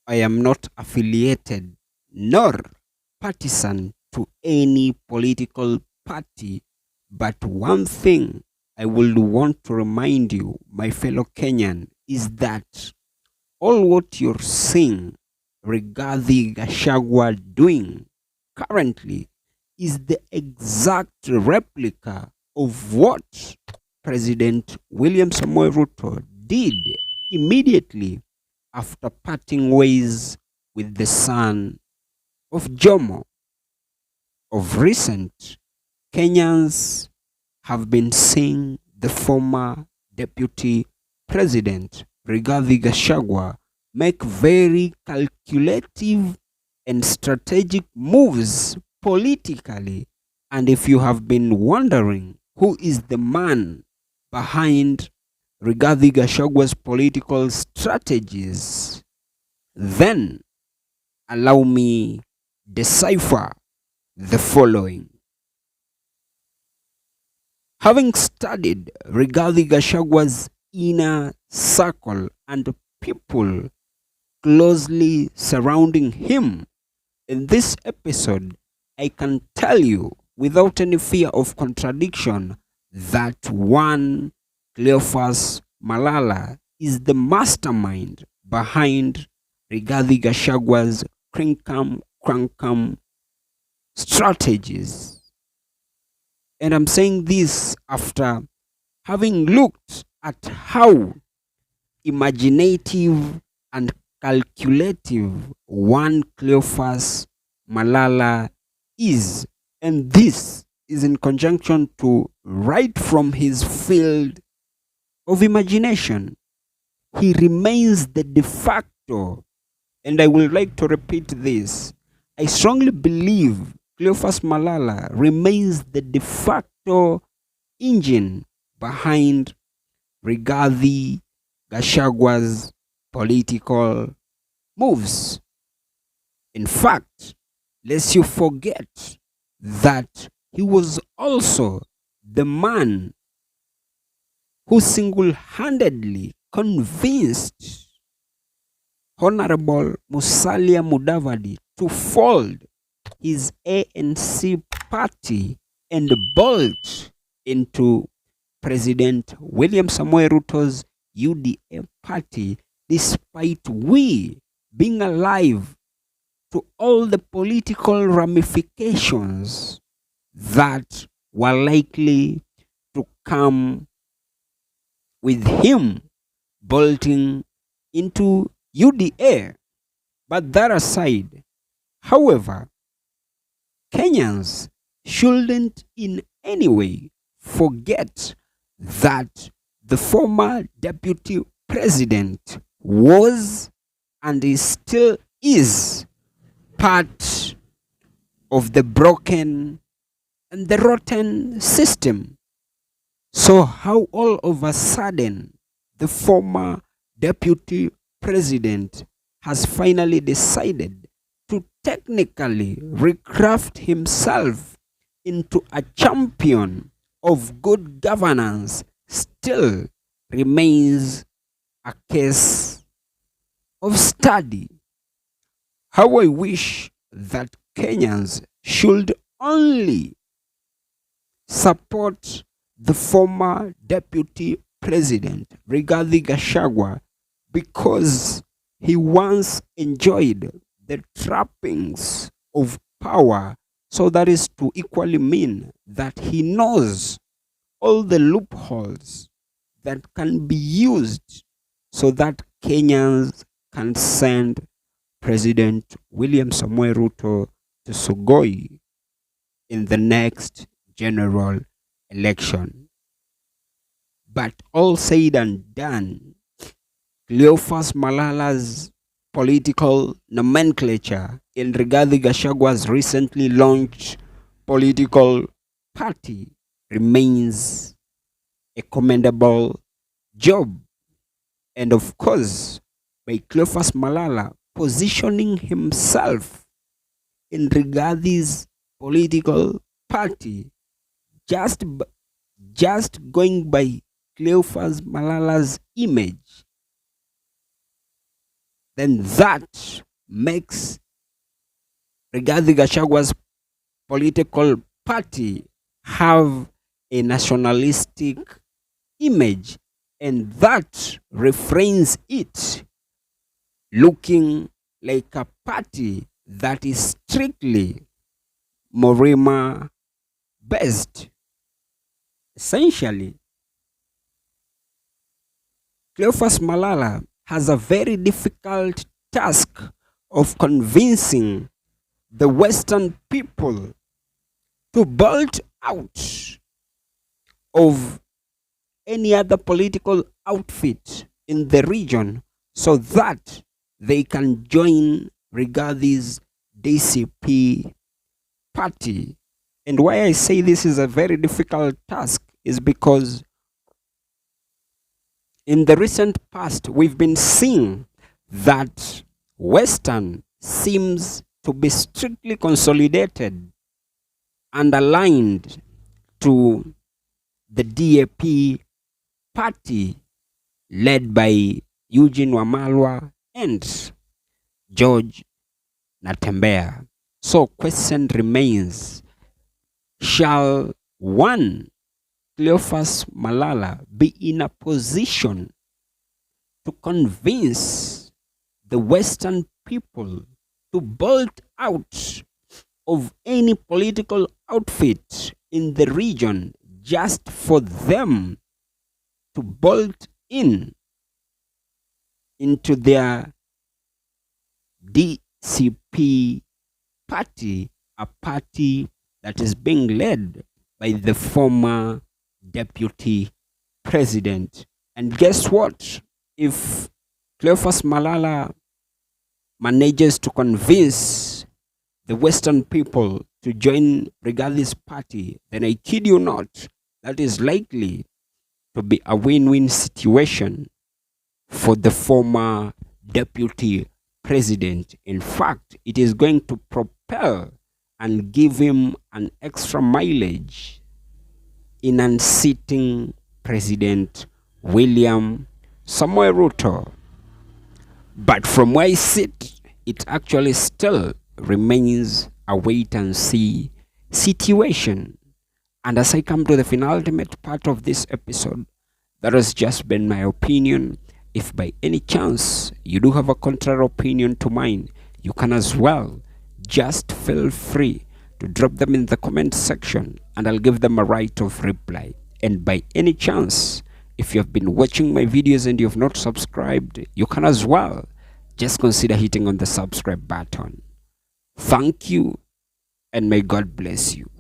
I am not affiliated nor partisan to any political party, but one thing I would want to remind you, my fellow Kenyan, is that all what you're seeing regarding Gachagua doing currently is the exact replica of what President William Samoei Ruto did immediately after parting ways with the son of Jomo. Of recent, Kenyans have been seeing the former deputy president Rigathi Gachagua make very calculative and strategic moves politically. And if you have been wondering who is the man behind Rigathi Gachagua's political strategies, then allow me decipher the following. Having studied Rigathi Gachagua's inner circle and people closely surrounding him, in this episode, I can tell you without any fear of contradiction that one Cleophas Malala is the mastermind behind Rigathi Gachagua's crinkum crankum strategies. And I'm saying this after having looked at how imaginative and calculative one Cleophas Malala is. And this is in conjunction to right from his field of imagination. He remains the de facto, and I would like to repeat this. I strongly believe Cleophas Malala remains the de facto engine behind Rigathi Gachagua's political moves. In fact, lest you forget that he was also the man who single-handedly convinced Honorable Musalia Mudavadi to fold his ANC party and bolt into President William Samoei Ruto's UDA party, despite we being alive to all the political ramifications that were likely to come with him bolting into UDA. But that aside, however, Kenyans shouldn't in any way forget that the former deputy president was and is still is part of the broken and the rotten system. So how all of a sudden the former deputy president has finally decided to technically recraft himself into a champion of good governance still remains a case of study. How I wish that Kenyans should only support the former deputy president Rigathi Gachagua because he once enjoyed the trappings of power. So that is to equally mean that he knows all the loopholes that can be used so that Kenyans can send President William Samoei Ruto to Sugoi in the next general election. But all said and done, Cleophas Malala's political nomenclature in Rigathi Gachagua's recently launched political party remains a commendable job. And of course, by Cleophas Malala positioning himself in Rigathi's political party, just going by Cleophas Malala's image, then that makes Rigathi Gachagua's political party have a nationalistic image, and that refrains it looking like a party that is strictly Morima based. Essentially, Cleophas Malala has a very difficult task of convincing the Western people to bolt out of any other political outfit in the region so that they can join Rigathi's DCP party. And why I say this is a very difficult task is because in the recent past, we've been seeing that Western seems to be strictly consolidated and aligned to the DAP party led by Eugene Wamalwa and George Natembea. So question remains, shall one Cleophas Malala be in a position to convince the Western people to bolt out of any political outfit in the region just for them to bolt into their DCP party, a party that is being led by the former deputy president? And guess what? If Cleophas Malala manages to convince the Western people to join Rigathi's party, then I kid you not, that is likely to be a win-win situation for the former deputy president. In fact, it is going to propel and give him an extra mileage in unseating President William Samoei Ruto. But from where I sit, it actually still remains a wait and see situation. And as I come to the penultimate part of this episode, that has just been my opinion. If by any chance you do have a contrary opinion to mine, you can as well just feel free to drop them in the comment section and I'll give them a right of reply. And by any chance, if you have been watching my videos and you have not subscribed, you can as well just consider hitting on the subscribe button. Thank you, and may God bless you.